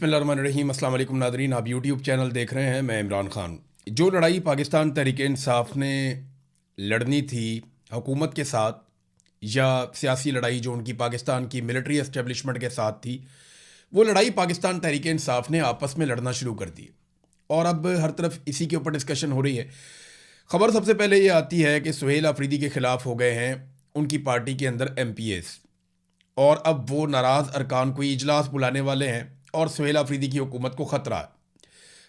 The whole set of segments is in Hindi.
बिस्मिल्लाहिर्रहमानिर्रहीम। अस्सलाम वालेकुम नादरीन, आप यूट्यूब चैनल देख रहे हैं। मैं इमरान ख़ान। जो लड़ाई पाकिस्तान तहरीक इंसाफ ने लड़नी थी हुकूमत के साथ, या सियासी लड़ाई जो उनकी पाकिस्तान की मिलिट्री एस्टेब्लिशमेंट के साथ थी, वो लड़ाई पाकिस्तान तहरीक इंसाफ ने आपस में लड़ना शुरू कर दी और अब हर तरफ इसी के ऊपर डिस्कशन हो रही है। ख़बर सबसे पहले ये आती है कि सुहेल अफरीदी के ख़िलाफ़ हो गए हैं उनकी पार्टी के अंदर MPs, और अब वो नाराज़ अरकान कोई इजलास बुलाने वाले हैं और सुहेल अफरीदी की हुकूमत को ख़तरा है।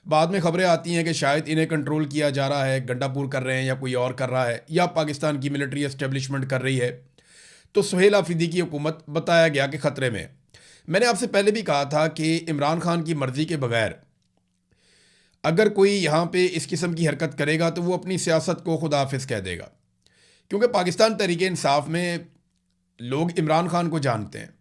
बाद में ख़बरें आती हैं कि शायद इन्हें कंट्रोल किया जा रहा है, गंडापुर कर रहे हैं या कोई और कर रहा है, या पाकिस्तान की मिलिट्री एस्टेब्लिशमेंट कर रही है। तो सुहेल अफरीदी की हुकूमत बताया गया कि ख़तरे में। मैंने आपसे पहले भी कहा था कि इमरान खान की मर्ज़ी के बगैर अगर कोई यहाँ पे इस किस्म की हरकत करेगा तो वो अपनी सियासत को खुदा हाफिज़ कह देगा, क्योंकि पाकिस्तान तहरीक इंसाफ में लोग इमरान खान को जानते हैं।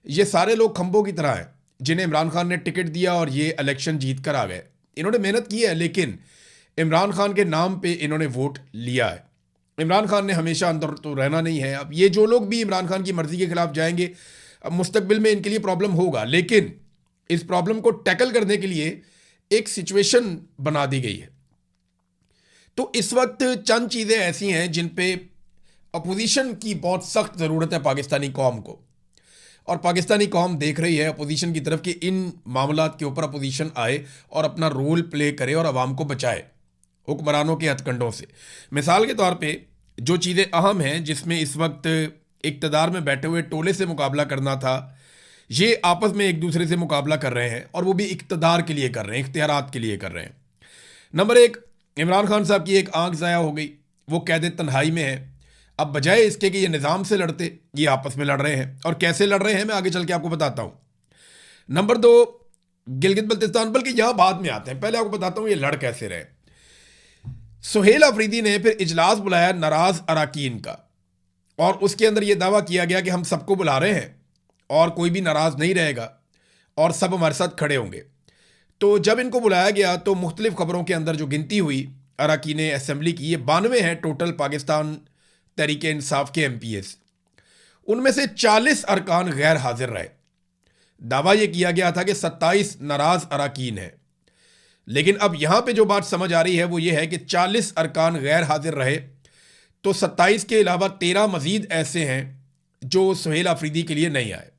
ये सारे लोग खंभों की तरह हैं जिन्हें इमरान खान ने टिकट दिया और ये इलेक्शन जीत कर आ गए। इन्होंने मेहनत की है, लेकिन इमरान खान के नाम पे इन्होंने वोट लिया है। इमरान खान ने हमेशा अंदर तो रहना नहीं है। अब ये जो लोग भी इमरान खान की मर्ज़ी के ख़िलाफ़ जाएंगे, अब मुस्तकबिल में इनके लिए प्रॉब्लम होगा, लेकिन इस प्रॉब्लम को टैकल करने के लिए एक सिचुएशन बना दी गई है। तो इस वक्त चंद चीज़ें ऐसी हैं जिन पे अपोजिशन की बहुत सख्त ज़रूरत है पाकिस्तानी कौम को, और पाकिस्तानी कौम देख रही है अपोजिशन की तरफ कि इन मामलात के ऊपर अपोजिशन आए और अपना रोल प्ले करे और आवाम को बचाए हुक्मरानों के हथकंडों से। मिसाल के तौर पे जो चीज़ें अहम हैं जिसमें इस वक्त इक़्तिदार में बैठे हुए टोले से मुकाबला करना था, ये आपस में एक दूसरे से मुकाबला कर रहे हैं, और वो भी इक़्तिदार के लिए कर रहे हैं, इख्तियारात के लिए कर रहे हैं। नंबर एक, इमरान खान साहब की एक आंख ज़ाया हो गई, वो कैद तन्हाई में है। अब बजाय इसके कि ये निज़ाम से लड़ते, ये आपस में लड़ रहे हैं, और कैसे लड़ रहे हैं मैं आगे चल के आपको बताता हूँ। नंबर दो, गिलगित बल्तिस्तान, बल्कि यहाँ बाद में आते हैं, पहले आपको बताता हूँ ये लड़ कैसे रहे। सुहेल अफरीदी ने फिर इजलास बुलाया नाराज़ अराकीन का, और उसके अंदर ये दावा किया गया कि हम सबको बुला रहे हैं और कोई भी नाराज़ नहीं रहेगा और सब हमारे साथ खड़े होंगे। तो जब इनको बुलाया गया तो मुख्तलिफ खबरों के अंदर जो गिनती हुई अराकीन असम्बली की, ये 92 हैं टोटल पाकिस्तान तहरीक इंसाफ के MPs, उनमें से 40 अरकान गैर हाजिर रहे। दावा यह किया गया था कि 27 नाराज अराकीन हैं, लेकिन अब यहां पे जो बात समझ आ रही है वो ये है कि 40 अरकान गैर हाजिर रहे, तो 27 के अलावा 13 मजीद ऐसे हैं जो सुहेल अफरीदी के लिए नहीं आए।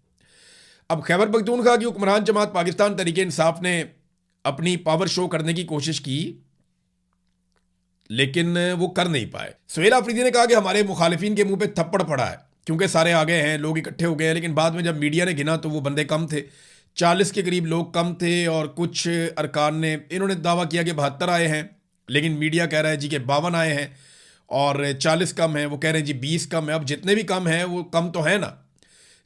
अब खैबर पख्तूनख्वा की हुक्मरान जमात पाकिस्तान तहरीक इंसाफ ने अपनी पावर शो करने की कोशिश की, लेकिन वो कर नहीं पाए। सुहेल अफरीदी ने कहा कि हमारे मुखालिफिन के मुंह पे थप्पड़ पड़ा है, क्योंकि सारे आ गए हैं, लोग इकट्ठे हो गए हैं। लेकिन बाद में जब मीडिया ने गिना तो वो बंदे कम थे, 40 के करीब लोग कम थे, और कुछ अरकान ने इन्होंने दावा किया कि 72 आए हैं, लेकिन मीडिया कह रहा है जी कि 52 आए हैं, और 40 कम है, वो कह रहे हैं जी 20 कम है। अब जितने भी कम हैं वो कम तो है ना,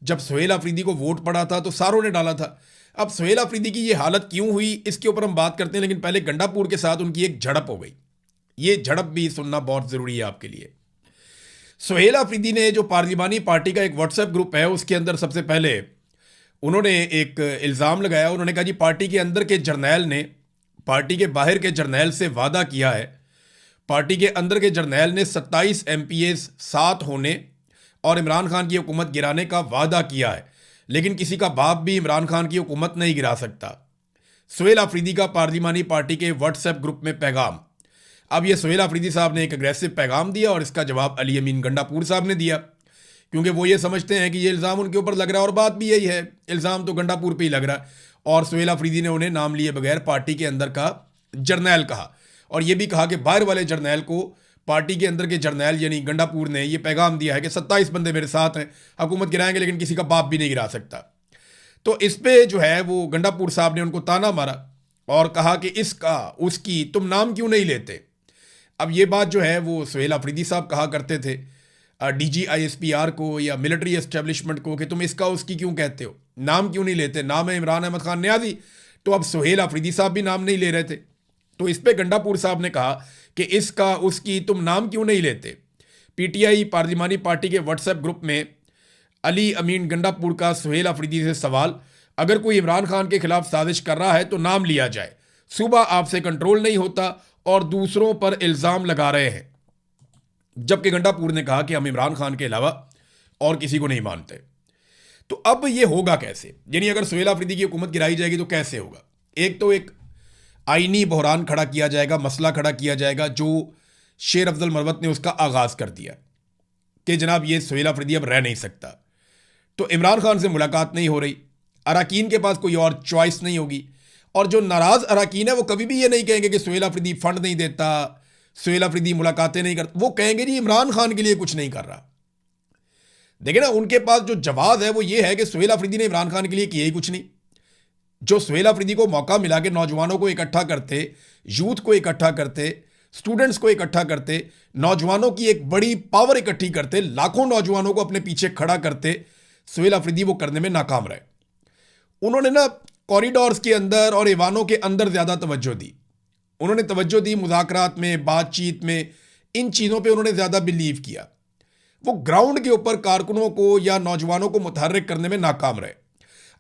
जब सुहेल अफरीदी को वोट पड़ा था तो सारों ने डाला था। अब सुहेल अफरीदी की ये हालत क्यों हुई इसके ऊपर हम बात करते हैं, लेकिन पहले गंडापुर के साथ उनकी एक झड़प हो गई। ये झड़प भी सुनना बहुत ज़रूरी है आपके लिए। सुहेल अफरीदी ने जो पार्लिमानी पार्टी का एक व्हाट्सएप ग्रुप है, उसके अंदर सबसे पहले उन्होंने एक इल्ज़ाम लगाया। उन्होंने कहा जी पार्टी के अंदर के जर्नैल ने पार्टी के बाहर के जर्नैल से वादा किया है, पार्टी के अंदर के जर्नैल ने 27 MPs साथ होने और इमरान खान की हुकूमत गिराने का वादा किया है, लेकिन किसी का बाप भी इमरान खान की हुकूमत नहीं गिरा सकता। सुहेल अफरीदी का पार्लिमानी पार्टी के व्हाट्सएप ग्रुप में पैगाम। अब ये सुहेल अफरीदी साहब ने एक अग्रेसिव पैगाम दिया और इसका जवाब अली अमीन गंडापुर साहब ने दिया, क्योंकि वो ये समझते हैं कि ये इल्ज़ाम उनके ऊपर लग रहा है, और बात भी यही है, इल्ज़ाम तो गंडापुर पे ही लग रहा है। और सुहेल अफरीदी ने उन्हें नाम लिए बगैर पार्टी के अंदर का जर्नैल कहा, और ये भी कहा कि बाहर वाले जर्नैल को पार्टी के अंदर के जर्नैल यानी गंडापुर ने ये पैगाम दिया है कि 27 बंदे मेरे साथ हैं, हुकूमत गिराएंगे, लेकिन किसी का बाप भी नहीं गिरा सकता। तो इस पे जो है वो गंडापुर साहब ने उनको ताना मारा और कहा कि इसका उसकी तुम नाम क्यों नहीं लेते। अब ये बात जो है वो सुहेल अफरीदी साहब कहा करते थे DG ISPR को या मिलिट्री एस्टेब्लिशमेंट को कि तुम इसका उसकी क्यों कहते हो, नाम क्यों नहीं लेते। नाम है इमरान अहमद खान न्याजी, तो अब सुहेल अफरीदी साहब भी नाम नहीं ले रहे थे। तो इस पे गंडापुर साहब ने कहा कि इसका उसकी तुम नाम क्यों नहीं लेते। PTI पार्लिमानी पार्टी के व्हाट्सएप ग्रुप में अली अमीन गंडापुर का सुहेल अफरीदी से सवाल, अगर कोई इमरान खान के खिलाफ साजिश कर रहा है तो नाम लिया जाए, सुबह आपसे कंट्रोल नहीं होता और दूसरों पर इल्ज़ाम लगा रहे हैं। जबकि गंडापुर ने कहा कि हम इमरान खान के अलावा और किसी को नहीं मानते। तो अब ये होगा कैसे, यानी अगर सुहेल अफरीदी की हुकूमत गिराई जाएगी तो कैसे होगा? एक तो एक आईनी बहरान खड़ा किया जाएगा, मसला खड़ा किया जाएगा जो शेर अफजल मरवत ने उसका आगाज कर दिया कि जनाब ये सुहेल अफरीदी अब रह नहीं सकता। तो इमरान खान से मुलाकात नहीं हो रही, अराकीन के पास कोई और चॉइस नहीं होगी, और जो नाराज अराकीन है वो कभी भी ये नहीं कहेंगे कि सुहेल अफरीदी फंड नहीं देता, सुहेल अफरीदी मुलाकातें नहीं करता, वो कहेंगे जी इमरान खान के लिए कुछ नहीं कर रहा। देखिए ना, उनके पास जो जवाब है वो ये है कि सुहेल अफरीदी ने इमरान खान के लिए किया ही कुछ नहीं। जो सुहेल अफरीदी को मौका मिला कि नौजवानों को इकट्ठा करते, यूथ को इकट्ठा करते, स्टूडेंट्स को इकट्ठा करते, नौजवानों की एक बड़ी पावर इकट्ठी करते, लाखों नौजवानों को अपने पीछे खड़ा करते, सुहेल अफरीदी वो करने में नाकाम रहे। उन्होंने ना कॉरिडोर्स के अंदर और ईवानों के अंदर ज़्यादा तवज्जो दी, उन्होंने तवज्जो दी मुज़ाकरात में, बातचीत में, इन चीज़ों पे उन्होंने ज़्यादा बिलीव किया। वो ग्राउंड के ऊपर कारकुनों को या नौजवानों को मुतहर्रिक करने में नाकाम रहे।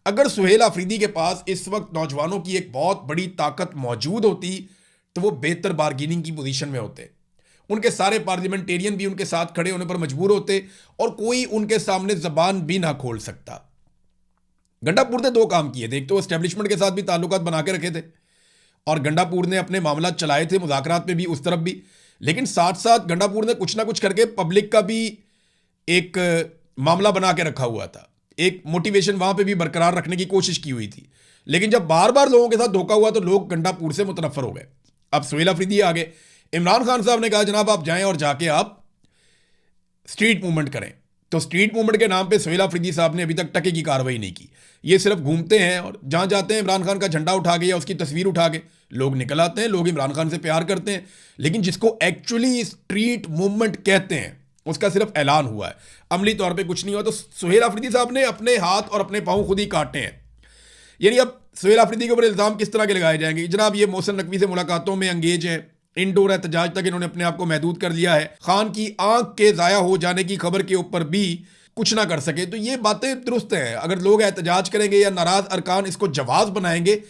अगर सुहेल अफरीदी के पास इस वक्त नौजवानों की एक बहुत बड़ी ताकत मौजूद होती तो वो बेहतर बार्गेनिंग की पोजीशन में होते, उनके सारे पार्लियामेंटेरियन भी उनके साथ खड़े होने पर मजबूर होते और कोई उनके सामने जबान भी ना खोल सकता। गंडापुर ने दो काम किए थे, एक तो एस्टेब्लिशमेंट के साथ भी ताल्लुकात बना के रखे थे और गंडापुर ने अपने मामला चलाए थे मुज़ाकरात में भी, उस तरफ भी, लेकिन साथ साथ गंडापुर ने कुछ ना कुछ करके पब्लिक का भी एक मामला बना के रखा हुआ था, एक मोटिवेशन वहां पे भी बरकरार रखने की कोशिश की हुई थी। लेकिन जब बार बार लोगों के साथ धोखा हुआ तो लोग गंडापुर से मुतनफर हो गए। अब सुहेल अफरीदी आ गए, इमरान खान साहब ने कहा जनाब आप जाएं और जाके आप स्ट्रीट मूवमेंट करें। तो स्ट्रीट मूवमेंट के नाम पे सुहेल अफरीदी साहब ने अभी तक टके की कार्रवाई नहीं की, ये सिर्फ घूमते हैं और जहां जाते हैं इमरान खान का झंडा उठा के या उसकी तस्वीर उठा के लोग निकल आते हैं, लोग इमरान खान से प्यार करते हैं, लेकिन जिसको एक्चुअली स्ट्रीट मूवमेंट कहते हैं उसका सिर्फ ऐलान हुआ है, अमली तौर पे कुछ नहीं हुआ। तो सुहेल अफरीदी साहब ने अपने हाथ और अपने पांव खुद ही काटे हैं। यानी अब सुहेल अफरीदी के ऊपर इल्जाम किस तरह के लगाए जाएंगे? जनाब ये मोहसिन नकवी से मुलाकातों में एंगेज है, इंडोर एहतजाज तक इन्होंने अपने आप को महदूद कर लिया है, खान की आंख के जाया हो जाने की खबर के ऊपर भी कुछ ना कर सके। तो ये बातें दुरुस्त हैं, अगर लोग एहतजाज करेंगे या नाराज अरकान इसको जवाब बनाएंगे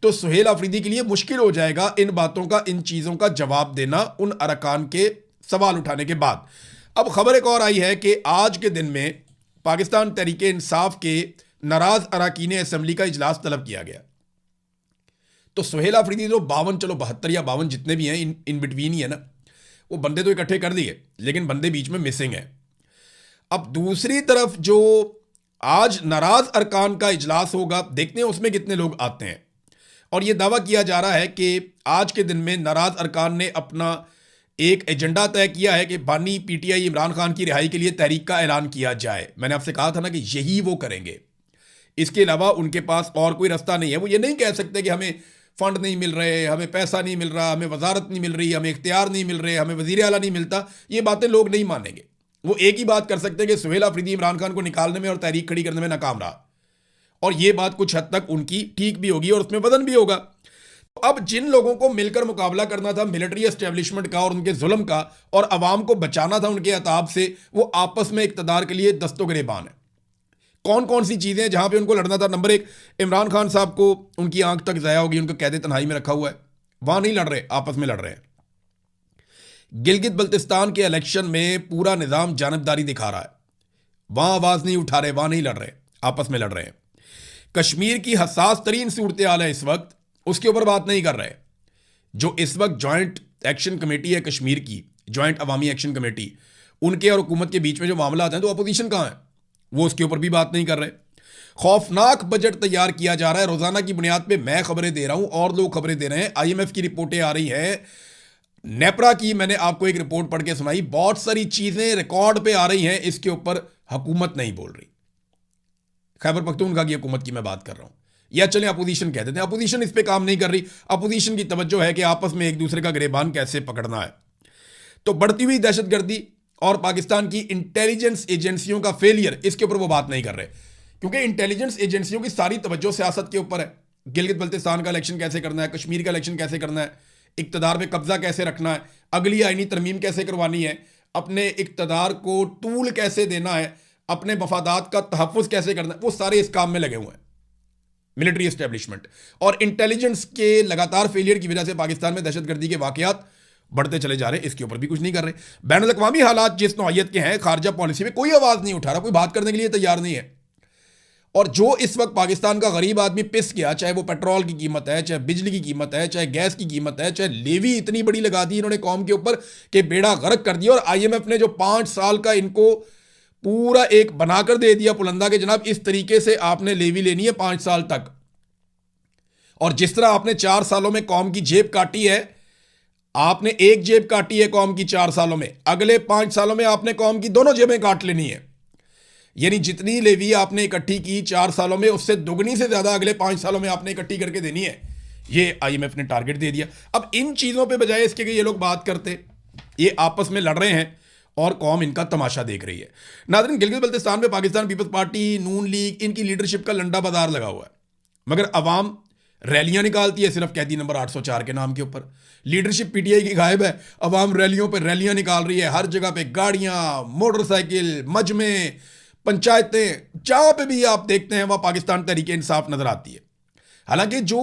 तो सुहेल अफरीदी के लिए मुश्किल हो जाएगा इन बातों का, इन चीज़ों का जवाब देना उन अरकान के सवाल उठाने के बाद। अब खबर एक और आई है कि आज के दिन में पाकिस्तान तहरीके इंसाफ के नाराज अरकान असम्बली का इजलास तलब किया गया। तो सुहेल अफरीदी जो 52, चलो 72 या 52 जितने भी हैं, इन बिटवीन ही है ना, वो बंदे तो इकट्ठे कर दिए लेकिन बंदे बीच में मिसिंग है। अब दूसरी तरफ जो आज नाराज अरकान का इजलास होगा, देखते हैं उसमें कितने लोग आते हैं। और यह दावा किया जा रहा है कि आज के दिन में नाराज अरकान ने अपना एक एजेंडा तय किया है कि बानी पीटीआई इमरान खान की रिहाई के लिए तहरीक का ऐलान किया जाए। मैंने आपसे कहा था ना कि यही वो करेंगे, इसके अलावा उनके पास और कोई रास्ता नहीं है। वो ये नहीं कह सकते कि हमें फंड नहीं मिल रहे, हमें पैसा नहीं मिल रहा, हमें वजारत नहीं मिल रही, हमें इख्तियार नहीं मिल रहे, हमें वजीर आला नहीं मिलता। ये बातें लोग नहीं मानेंगे। वो एक ही बात कर सकते हैं कि सुहेल अफरीदी इमरान खान को निकालने में और तहरीक खड़ी करने में नाकाम रहा, और ये बात कुछ हद तक उनकी ठीक भी होगी और उसमें वजन भी होगा। तो अब जिन लोगों को मिलकर मुकाबला करना था मिलिट्री एस्टेब्लिशमेंट का और उनके जुल्म का, और अवाम को बचाना था उनके अताब से, वो आपस में इक्तदार के लिए दस्तोगिरेबान है। कौन कौन सी चीज़ें जहां पे उनको लड़ना था? नंबर 1, इमरान खान साहब को उनकी आंख तक ज़ाया होगी, उनको कैद तन्हाई में रखा हुआ है, वहां नहीं लड़ रहे, आपस में लड़ रहे हैं। गिलगित बल्तिस्तान के इलेक्शन में पूरा निज़ाम जानबदारी दिखा रहा है, वहां आवाज़ नहीं उठा रहे, वहां नहीं लड़ रहे, आपस में लड़ रहे हैं। कश्मीर की हसास तरीन सूरत हाल है इस वक्त, उसके ऊपर बात नहीं कर रहे। जो इस वक्त जॉइंट एक्शन कमेटी है कश्मीर की, जॉइंट अवामी एक्शन कमेटी, उनके और हुकूमत के बीच में जो मामला आते हैं तो अपोजिशन कहाँ है, वो उसके ऊपर भी बात नहीं कर रहे। खौफनाक बजट तैयार किया जा रहा है, रोजाना की बुनियाद पे मैं खबरें दे रहा हूं और लोग खबरें दे रहे हैं। IMF की रिपोर्टें आ रही हैं, नेपरा की मैंने आपको एक रिपोर्ट पढ़ के सुनाई, बहुत सारी चीजें रिकॉर्ड पे आ रही हैं, इसके ऊपर हुकूमत नहीं बोल रही। खैबर पख्तूनख्वा की हुकूमत की मैं बात कर रहा हूं, या चले अपोजिशन कह देते हैं, अपोजिशन इस पे काम नहीं कर रही। अपोजिशन की तवज्जो है कि आपस में एक दूसरे का गिरेबान कैसे पकड़ना है। तो बढ़ती हुई दहशतगर्दी और पाकिस्तान की इंटेलिजेंस एजेंसियों का फेलियर, इसके ऊपर वो बात नहीं कर रहे, क्योंकि इंटेलिजेंस एजेंसियों की सारी तवज्जो सियासत के ऊपर है। गिलगित बल्तिस्तान का इलेक्शन कैसे करना है, कश्मीर का इलेक्शन कैसे करना है, इक्तदार पे कब्जा कैसे रखना है, अगली आईनी तरमीम कैसे करवानी है, अपने इक्तदार को टूल कैसे देना है, अपने मफादात का तहफ़्फ़ुज़ कैसे करना है, वो सारे इस काम में लगे हुए हैं। मिलिट्री एस्टेब्लिशमेंट और इंटेलिजेंस के लगातार फेलियर की वजह से पाकिस्तान में दहशतगर्दी के वाकयात बढ़ते चले जा रहे हैं, इसके ऊपर भी कुछ नहीं कर रहे। बैनुल अक़वामी हालात जिस नौइयत के हैं, खारजा पॉलिसी में कोई आवाज़ नहीं उठा रहा, कोई बात करने के लिए तैयार नहीं है। और जो इस वक्त पाकिस्तान का गरीब आदमी पिस गया, चाहे वो पेट्रोल की कीमत है, चाहे बिजली की कीमत है, चाहे गैस की कीमत है, चाहे लेवी इतनी बड़ी लगा दी इन्होंने कौम के ऊपर कि बेड़ा गर्क कर दिया। और आईएमएफ ने जो 5 साल का इनको पूरा एक बनाकर दे दिया पुलंदा के, जनाब इस तरीके से आपने लेवी लेनी है 5 साल तक। और जिस तरह आपने 4 सालों में कौम की जेब काटी है, आपने एक जेब काटी है कौम की 4 सालों में, अगले 5 सालों में आपने कौम की दोनों जेबें काट लेनी है। यानी जितनी लेवी आपने इकट्ठी की 4 सालों में, उससे दुगनी से ज्यादा अगले 5 सालों में आपने इकट्ठी करके देनी है। ये आईएमएफ ने टारगेट दे दिया। अब इन चीजों पे बजाय इसके कि ये लोग बात करते, ये आपस में लड़ रहे हैं और कौम इनका तमाशा देख रही है। नाज़रीन, गिलगित बल्तिस्तान में पाकिस्तान पीपल्स पार्टी, नून लीग, इनकी लीडरशिप का लंडा बाजार लगा हुआ है, मगर अवाम रैलियां निकालती है सिर्फ कैदी नंबर 804 के नाम के ऊपर। लीडरशिप पीटीआई की गायब है, अवाम रैलियों पर रैलियां निकाल रही है, हर जगह पे गाड़ियां, मोटरसाइकिल, मजमे, पंचायतें, जहां पे भी आप देखते हैं वहां पाकिस्तान तहरीक इंसाफ नजर आती है। हालांकि जो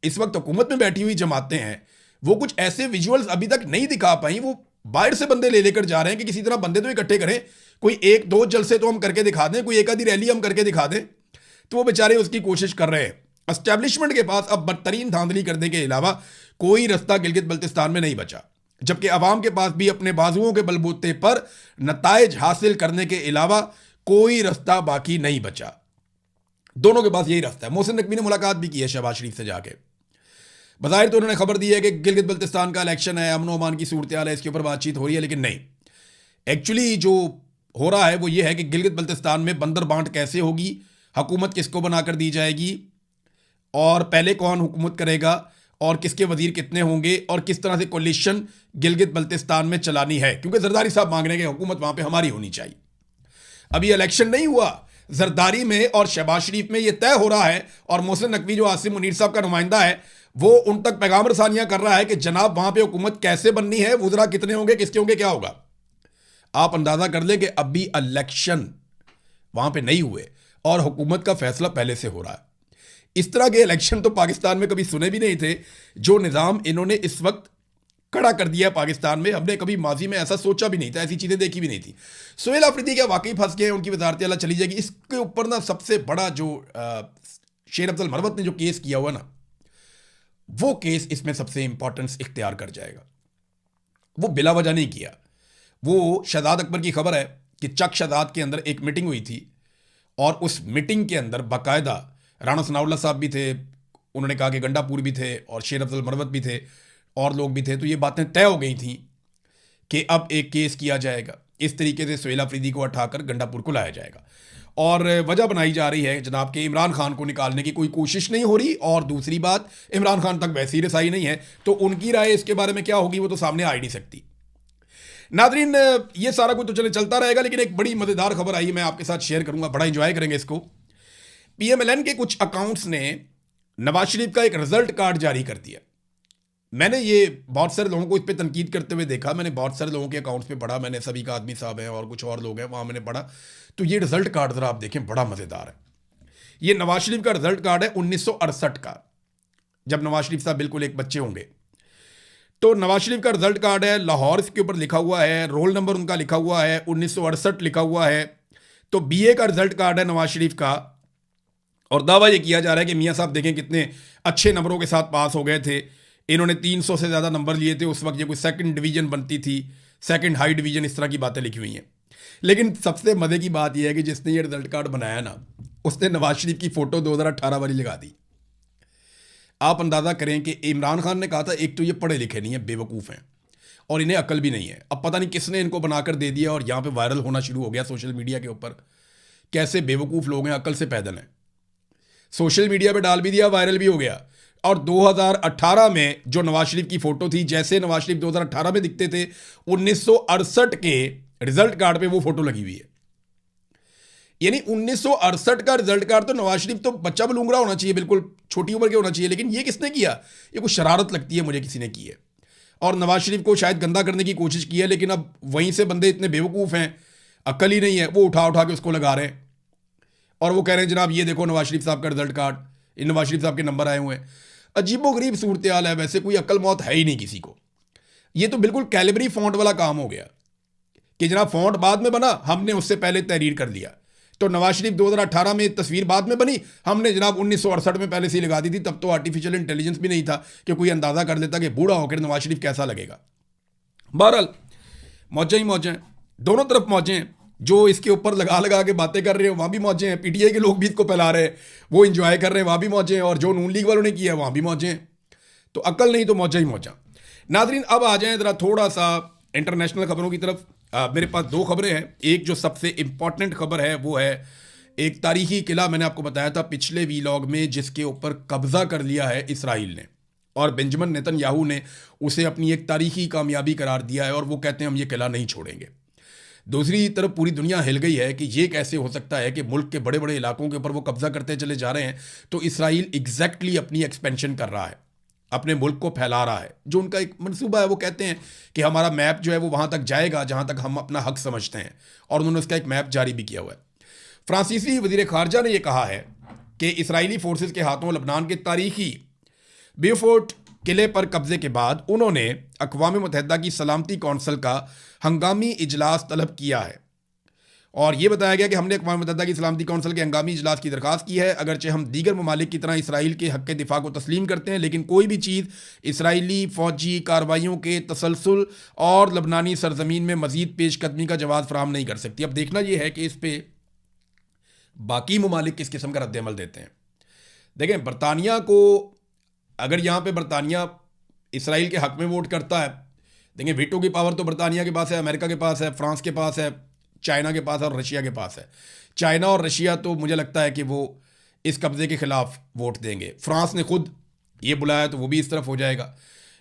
इस वक्त हुकूमत में बैठी हुई जमातें हैं वो कुछ ऐसे विजुअल्स अभी तक नहीं दिखा पाई, वो बाहर से बंदे ले लेकर जा रहे हैं कि किसी तरह बंदे तो इकट्ठे करें, कोई 1-2 जलसे तो हम करके दिखा दें, कोई एक आधी रैली हम करके दिखा दें। तो वो बेचारे उसकी कोशिश कर रहे हैं। एस्टैब्लिशमेंट के पास अब बदतरीन धांधली करने के अलावा कोई रास्ता गिलगित बल्तिस्तान में नहीं बचा, जबकि अवाम के पास भी अपने बाजुओं के बलबूते पर नताइज हासिल करने के अलावा कोई रास्ता बाकी नहीं बचा। दोनों के पास यही रास्ता है। मोहसिन नकवी ने मुलाकात भी की है शहबाज शरीफ से जाके। बज़ाहिर तो उन्होंने खबर दी है कि गिलगित बल्तिस्तान का इलेक्शन है, अमन अमान की सूरत हाल है, इसके ऊपर बातचीत हो रही है, लेकिन नहीं, एक्चुअली जो हो रहा है वो ये है कि गिलगित बल्तिस्तान में बंदर बांट कैसे होगी, हुकूमत किसको बनाकर दी जाएगी, और पहले कौन हुकूमत करेगा, और किसके वजीर कितने होंगे, और किस तरह से कोलिशन गिलगित बल्तिस्तान में चलानी है। क्योंकि जरदारी साहब मांग रहे हैं कि हुकूमत वहां पर हमारी होनी चाहिए। अभी इलेक्शन नहीं हुआ, जरदारी में और शहबाज शरीफ में यह तय हो रहा है, और मोहसिन नकवी जो आसिम मुनीर साहब का नुमाइंदा है वो उन तक पैगाम रसानियां कर रहा है कि जनाब वहां पे हुकूमत कैसे बननी है, वुज़रा कितने होंगे, किसके होंगे, क्या होगा। आप अंदाजा कर लें कि अभी इलेक्शन वहां पे नहीं हुए और हुकूमत का फैसला पहले से हो रहा है। इस तरह के इलेक्शन तो पाकिस्तान में कभी सुने भी नहीं थे। जो निज़ाम इन्होंने इस वक्त खड़ा कर दिया है पाकिस्तान में, हमने कभी माजी में ऐसा सोचा भी नहीं था, ऐसी चीज़ें देखी भी नहीं थी। सुहेल अफरीदी क्या वाकई फंस गए हैं, उनकी वजारत आला चली जाएगी। इसके ऊपर ना सबसे बड़ा जो शेर अफजल मरवत ने जो केस किया हुआ ना, वो केस इसमें सबसे इंपॉर्टेंस इख्तियार कर जाएगा। वो बिला वजह नहीं किया। वो शहजाद अकबर की खबर है कि चक शहजाद के अंदर एक मीटिंग हुई थी, और उस मीटिंग के अंदर बाकायदा राणा सनाउल्लाह साहब भी थे, उन्होंने कहा कि गंडापुर भी थे, और शेर अफजल मरवत भी थे, और लोग भी थे। तो ये बातें तय हो गई थी कि अब एक केस किया जाएगा, इस तरीके से सुहेल अफरीदी को उठाकर गंडापुर को लाया जाएगा। और वजह बनाई जा रही है जनाब के इमरान खान को निकालने की कोई कोशिश नहीं हो रही, और दूसरी बात इमरान खान तक वैसी रसाई नहीं है, तो उनकी राय इसके बारे में क्या होगी वो तो सामने आ ही नहीं सकती। नादरीन, ये सारा कुछ तो चले चलता रहेगा, लेकिन एक बड़ी मजेदार खबर आई, मैं आपके साथ शेयर करूंगा, बड़ा इंजॉय करेंगे इसको। पीएमएलएन के कुछ अकाउंट्स ने नवाज शरीफ का एक रिजल्ट कार्ड जारी कर दिया। मैंने ये बहुत सारे लोगों को इस पर तनकीद करते हुए देखा, मैंने बहुत सारे लोगों के अकाउंट्स पे पढ़ा, मैंने सभी का आदमी साहब हैं और कुछ और लोग हैं वहाँ मैंने पढ़ा। तो ये रिजल्ट कार्ड ज़रा आप देखें, बड़ा मज़ेदार है। ये नवाज शरीफ का रिजल्ट कार्ड है 1968 का, जब नवाज शरीफ साहब बिल्कुल एक बच्चे होंगे। तो नवाज शरीफ का रिजल्ट कार्ड है, लाहौर इसके ऊपर लिखा हुआ है, रोल नंबर उनका लिखा हुआ है, 1968 लिखा हुआ है। तो बीए का रिजल्ट कार्ड है नवाज शरीफ का, और दावा ये किया जा रहा है कि मियाँ साहब देखें कितने अच्छे नंबरों के साथ पास हो गए थे। इन्होंने 300 से ज़्यादा नंबर लिए थे उस वक्त, ये कोई सेकंड डिवीज़न बनती थी, सेकंड हाई डिवीज़न, इस तरह की बातें लिखी हुई हैं। लेकिन सबसे मज़े की बात यह है कि जिसने ये रिजल्ट कार्ड बनाया ना, उसने नवाज शरीफ की फ़ोटो 2018 वाली लगा दी। आप अंदाज़ा करें कि इमरान खान ने कहा था एक तो ये पढ़े लिखे नहीं है, बेवकूफ़ हैं, और इन्हें अकल भी नहीं है। अब पता नहीं किसने इनको बनाकर दे दिया और यहाँ पर वायरल होना शुरू हो गया सोशल मीडिया के ऊपर। कैसे बेवकूफ़ लोग हैं, अकल से पैदल हैं। सोशल मीडिया पे डाल भी दिया, वायरल भी हो गया। और 2018 में जो नवाज शरीफ की फ़ोटो थी, जैसे नवाज शरीफ 2018 में दिखते थे, 1968 के रिजल्ट कार्ड पे वो फ़ोटो लगी हुई है। यानी 1968 का रिजल्ट कार्ड, तो नवाज शरीफ तो बच्चा बलूंगरा होना चाहिए, बिल्कुल छोटी उम्र के होना चाहिए। लेकिन ये किसने किया? ये कुछ शरारत लगती है मुझे, किसी ने की है, और नवाज शरीफ को शायद गंदा करने की कोशिश की है। लेकिन अब वहीं से बंदे इतने बेवकूफ़ हैं, अकल ही नहीं है, वो उठा उठा के उसको लगा रहे हैं, और वो कह रहे हैं जनाब ये देखो नवाज शरीफ साहब का रिजल्ट कार्ड, इन नवाज शरीफ साहब के नंबर आए हुए हैं। अजीबोगरीब सूरत हाल है। वैसे कोई अकल मौत है ही नहीं किसी को। ये तो बिल्कुल कैलिबरी फॉन्ट वाला काम हो गया कि जनाब फॉन्ट बाद में बना, हमने उससे पहले तहरीर कर लिया। तो नवाज शरीफ 2018 में तस्वीर बाद में बनी, हमने जनाब 1968 में पहले से ही लगा दी थी। तब तो आर्टिफिशियल इंटेलिजेंस भी नहीं था कि कोई अंदाज़ा कर लेता कि बूढ़ा होकर नवाज शरीफ कैसा लगेगा। बहरहाल मौजें ही मौजें, दोनों तरफ मौजें हैं। जो इसके ऊपर लगा लगा के बातें कर रहे हैं वहाँ भी मौजें हैं, पीटीआई के लोग भी इसको फैला रहे हैं, वो इंजॉय कर रहे हैं, वहाँ भी मौजें हैं, और जो नून लीग वालों ने किया है वहाँ भी मौजें हैं। तो अकल नहीं तो मौजा ही मौजा। नाजरीन अब आ जाएं ज़रा थोड़ा सा इंटरनेशनल खबरों की तरफ। मेरे पास दो खबरें हैं। एक जो सबसे इंपॉर्टेंट खबर है वो है एक तारीखी किला, मैंने आपको बताया था पिछले वीलॉग में, जिसके ऊपर कब्जा कर लिया है इसराइल ने, और बेंजामिन नेतन्याहू ने उसे अपनी एक तारीखी कामयाबी करार दिया है, और वो कहते हैं हम ये किला नहीं छोड़ेंगे। दूसरी तरफ पूरी दुनिया हिल गई है कि ये कैसे हो सकता है कि मुल्क के बड़े बड़े इलाकों के ऊपर वो कब्जा करते चले जा रहे हैं। तो इसराइल एग्जैक्टली अपनी एक्सपेंशन कर रहा है, अपने मुल्क को फैला रहा है। जो उनका एक मंसूबा है, वो कहते हैं कि हमारा मैप जो है वो वहाँ तक जाएगा जहाँ तक हम अपना हक समझते हैं, और उन्होंने उसका एक मैप जारी भी किया हुआ है। फ्रांसीसी वज़ीर ख़ारजा ने यह कहा है कि इसराइली फोर्सेस के हाथों लबनान के तारीखी बेफोर्ट किले पर कब्जे के बाद उन्होंने अक़वाम मुत्तहिदा की सलामती कौंसिल का हंगामी इजलास तलब किया है, और ये बताया गया कि हमने अक़वाम मुत्तहिदा की सलामती कौंसिल के हंगामी इजलास की दरख्वास्त की है। अगरचे हम दीगर ममालिक की तरह इसराइल के हक़ दिफा को तस्लीम करते हैं, लेकिन कोई भी चीज़ इसराइली फ़ौजी कार्रवाइयों के तसलसल और लबनानी सरजमीन में मज़ीद पेशकदमी का जवाब फराहम नहीं कर सकती। अब देखना यह है कि इस पर बाकी ममालिक किस किस्म का रद्द-ए-अमल देते हैं। देखें, बरतानिया को अगर यहाँ पे बरतानिया इसराइल के हक़ में वोट करता है, देखें वीटो की पावर तो बरतानिया के पास है, अमेरिका के पास है, फ्रांस के पास है, चाइना के पास है और रशिया के पास है। चाइना और रशिया तो मुझे लगता है कि वो इस कब्ज़े के ख़िलाफ़ वोट देंगे। फ्रांस ने खुद ये बुलाया तो वो भी इस तरफ हो जाएगा।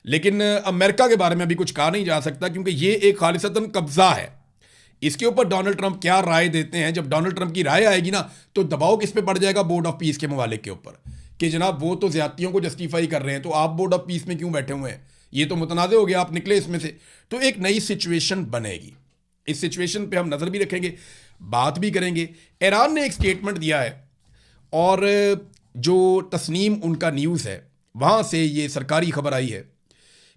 लेकिन अमेरिका के बारे में अभी कुछ कहा नहीं जा सकता, क्योंकि ये एक खालिसतन कब्ज़ा है। इसके ऊपर डोनाल्ड ट्रंप क्या राय देते हैं, जब डोनाल्ड ट्रंप की राय आएगी ना, तो दबाव किस पे पड़ जाएगा, बोर्ड ऑफ पीस के ममालिक के ऊपर, कि जनाब वो तो ज़्यादतियों को जस्टिफाई कर रहे हैं, तो आप बोर्ड ऑफ पीस में क्यों बैठे हुए हैं, ये तो मुतनाज़ हो गया, आप निकले इसमें से। तो एक नई सिचुएशन बनेगी। इस सिचुएशन पे हम नज़र भी रखेंगे, बात भी करेंगे। ईरान ने एक स्टेटमेंट दिया है, और जो तस्नीम उनका न्यूज़ है वहाँ से ये सरकारी खबर आई है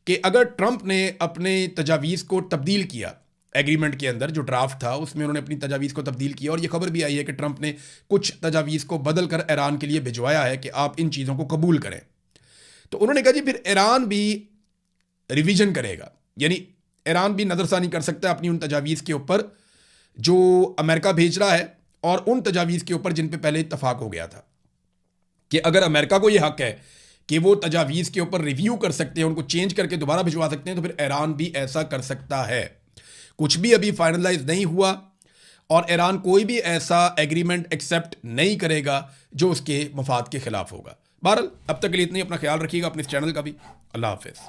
कि अगर ट्रंप ने अपने तजावीज़ को तब्दील किया, एग्रीमेंट के अंदर जो ड्राफ्ट था उसमें उन्होंने अपनी तजावीज़ को तब्दील किया, और ये खबर भी आई है कि ट्रंप ने कुछ तजावीज़ को बदल कर ईरान के लिए भिजवाया है कि आप इन चीज़ों को कबूल करें। तो उन्होंने कहा जी फिर ईरान भी रिवीजन करेगा, यानी ईरान भी नज़रसानी कर सकता है अपनी उन तजावीज़ के ऊपर जो अमेरिका भेज रहा है, और उन तजावीज़ के ऊपर जिन पे पहले इत्तफाक हो गया था कि अगर अमेरिका को यह हक़ है कि वो तजावीज़ के ऊपर रिव्यू कर सकते हैं, उनको चेंज करके दोबारा भिजवा सकते हैं, तो फिर ईरान भी ऐसा कर सकता है। कुछ भी अभी फाइनलाइज नहीं हुआ, और ईरान कोई भी ऐसा एग्रीमेंट एक्सेप्ट नहीं करेगा जो उसके मफाद के खिलाफ होगा। बहरहाल अब तक के लिए इतनी, अपना ख्याल रखिएगा, अपने इस चैनल का भी। अल्लाह हाफ़िज़।